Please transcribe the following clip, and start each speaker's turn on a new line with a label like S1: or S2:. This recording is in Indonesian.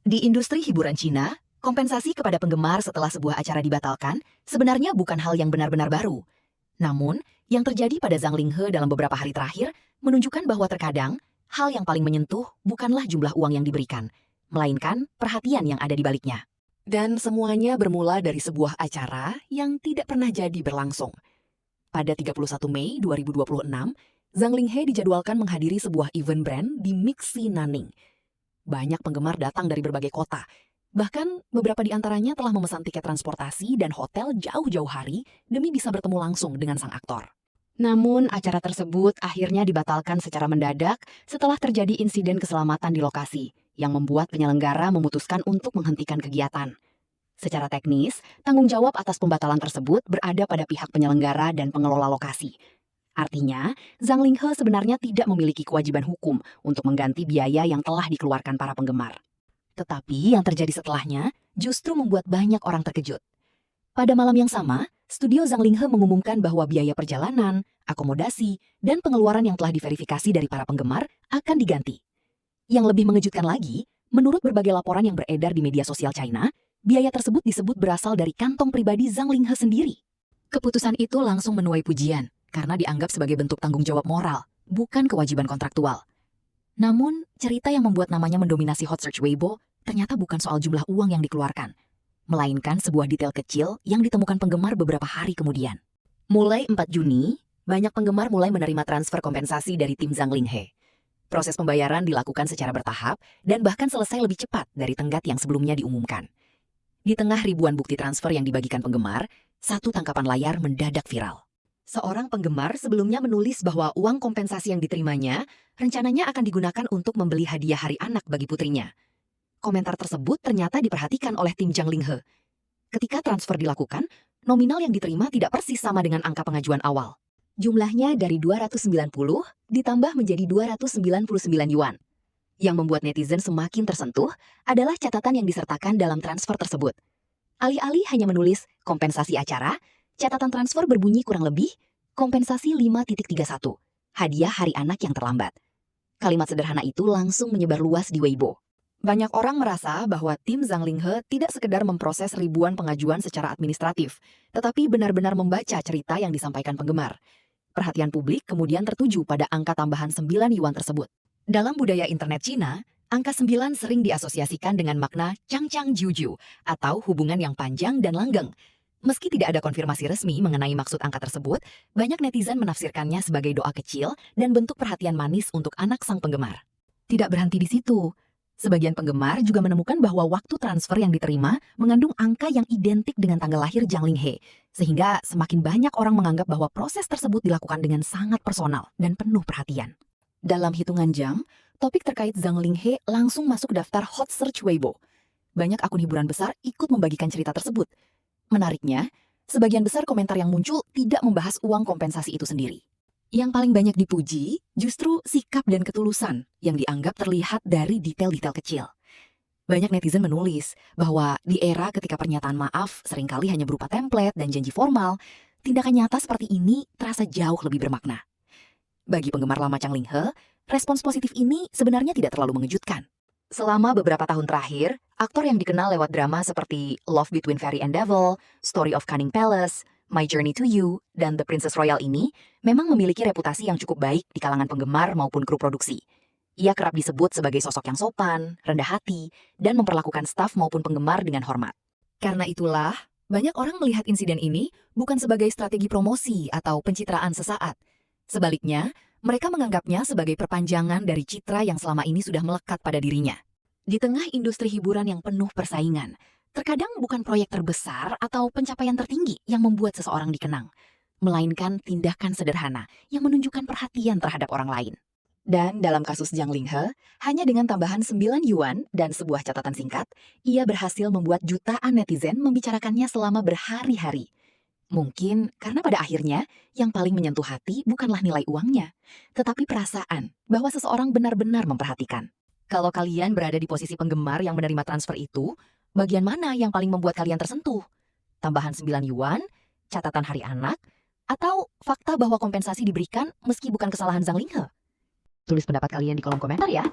S1: Di industri hiburan Cina, kompensasi kepada penggemar setelah sebuah acara dibatalkan sebenarnya bukan hal yang benar-benar baru. Namun, yang terjadi pada Zhang Linghe dalam beberapa hari terakhir menunjukkan bahwa terkadang hal yang paling menyentuh bukanlah jumlah uang yang diberikan, melainkan perhatian yang ada di baliknya. Dan semuanya bermula dari sebuah acara yang tidak pernah jadi berlangsung. Pada 31 Mei 2026, Zhang Linghe dijadwalkan menghadiri sebuah event brand di Mixi Nanning. Banyak penggemar datang dari berbagai kota. Bahkan beberapa di antaranya telah memesan tiket transportasi dan hotel jauh-jauh hari demi bisa bertemu langsung dengan sang aktor. Namun acara tersebut akhirnya dibatalkan secara mendadak setelah terjadi insiden keselamatan di lokasi yang membuat penyelenggara memutuskan untuk menghentikan kegiatan. Secara teknis, tanggung jawab atas pembatalan tersebut berada pada pihak penyelenggara dan pengelola lokasi. Artinya, Zhang Linghe sebenarnya tidak memiliki kewajiban hukum untuk mengganti biaya yang telah dikeluarkan para penggemar. Tetapi yang terjadi setelahnya justru membuat banyak orang terkejut. Pada malam yang sama, studio Zhang Linghe mengumumkan bahwa biaya perjalanan, akomodasi, dan pengeluaran yang telah diverifikasi dari para penggemar akan diganti. Yang lebih mengejutkan lagi, menurut berbagai laporan yang beredar di media sosial China, biaya tersebut disebut berasal dari kantong pribadi Zhang Linghe sendiri. Keputusan itu langsung menuai pujian karena dianggap sebagai bentuk tanggung jawab moral, bukan kewajiban kontraktual. Namun, cerita yang membuat namanya mendominasi hot search Weibo ternyata bukan soal jumlah uang yang dikeluarkan, melainkan sebuah detail kecil yang ditemukan penggemar beberapa hari kemudian. Mulai 4 Juni, banyak penggemar mulai menerima transfer kompensasi dari tim Zhang Linghe. Proses pembayaran dilakukan secara bertahap dan bahkan selesai lebih cepat dari tenggat yang sebelumnya diumumkan. Di tengah ribuan bukti transfer yang dibagikan penggemar, satu tangkapan layar mendadak viral. Seorang penggemar sebelumnya menulis bahwa uang kompensasi yang diterimanya rencananya akan digunakan untuk membeli hadiah hari anak bagi putrinya. Komentar tersebut ternyata diperhatikan oleh tim Zhang Linghe. Ketika transfer dilakukan, nominal yang diterima tidak persis sama dengan angka pengajuan awal. Jumlahnya dari 290 ditambah menjadi 299 yuan. Yang membuat netizen semakin tersentuh adalah catatan yang disertakan dalam transfer tersebut. Alih-alih hanya menulis kompensasi acara, catatan transfer berbunyi kurang lebih kompensasi 5.31, hadiah hari anak yang terlambat. Kalimat sederhana itu langsung menyebar luas di Weibo. Banyak orang merasa bahwa tim Zhang Linghe tidak sekedar memproses ribuan pengajuan secara administratif, tetapi benar-benar membaca cerita yang disampaikan penggemar. Perhatian publik kemudian tertuju pada angka tambahan 9 yuan tersebut. Dalam budaya internet Cina, angka 9 sering diasosiasikan dengan makna changchang juju atau hubungan yang panjang dan langgeng. Meski tidak ada konfirmasi resmi mengenai maksud angka tersebut, banyak netizen menafsirkannya sebagai doa kecil dan bentuk perhatian manis untuk anak sang penggemar. Tidak berhenti di situ. Sebagian penggemar juga menemukan bahwa waktu transfer yang diterima mengandung angka yang identik dengan tanggal lahir Zhang Linghe, sehingga semakin banyak orang menganggap bahwa proses tersebut dilakukan dengan sangat personal dan penuh perhatian. Dalam hitungan jam, topik terkait Zhang Linghe langsung masuk daftar hot search Weibo. Banyak akun hiburan besar ikut membagikan cerita tersebut. Menariknya, sebagian besar komentar yang muncul tidak membahas uang kompensasi itu sendiri. Yang paling banyak dipuji justru sikap dan ketulusan yang dianggap terlihat dari detail-detail kecil. Banyak netizen menulis bahwa di era ketika pernyataan maaf seringkali hanya berupa template dan janji formal, tindakan nyata seperti ini terasa jauh lebih bermakna. Bagi penggemar lama Zhang Linghe, respons positif ini sebenarnya tidak terlalu mengejutkan. Selama beberapa tahun terakhir, aktor yang dikenal lewat drama seperti Love Between Fairy and Devil, Story of Cunning Palace, My Journey to You, dan The Princess Royal ini memang memiliki reputasi yang cukup baik di kalangan penggemar maupun kru produksi. Ia kerap disebut sebagai sosok yang sopan, rendah hati, dan memperlakukan staf maupun penggemar dengan hormat. Karena itulah, banyak orang melihat insiden ini bukan sebagai strategi promosi atau pencitraan sesaat. Sebaliknya, mereka menganggapnya sebagai perpanjangan dari citra yang selama ini sudah melekat pada dirinya. Di tengah industri hiburan yang penuh persaingan, terkadang bukan proyek terbesar atau pencapaian tertinggi yang membuat seseorang dikenang, melainkan tindakan sederhana yang menunjukkan perhatian terhadap orang lain. Dan dalam kasus Zhang Linghe, hanya dengan tambahan 9 yuan dan sebuah catatan singkat, ia berhasil membuat jutaan netizen membicarakannya selama berhari-hari. Mungkin karena pada akhirnya yang paling menyentuh hati bukanlah nilai uangnya, tetapi perasaan bahwa seseorang benar-benar memperhatikan. Kalau kalian berada di posisi penggemar yang menerima transfer itu, bagian mana yang paling membuat kalian tersentuh? Tambahan 9 yuan, catatan hari anak, atau fakta bahwa kompensasi diberikan meski bukan kesalahan Zhang Linghe? Tulis pendapat kalian di kolom komentar ya.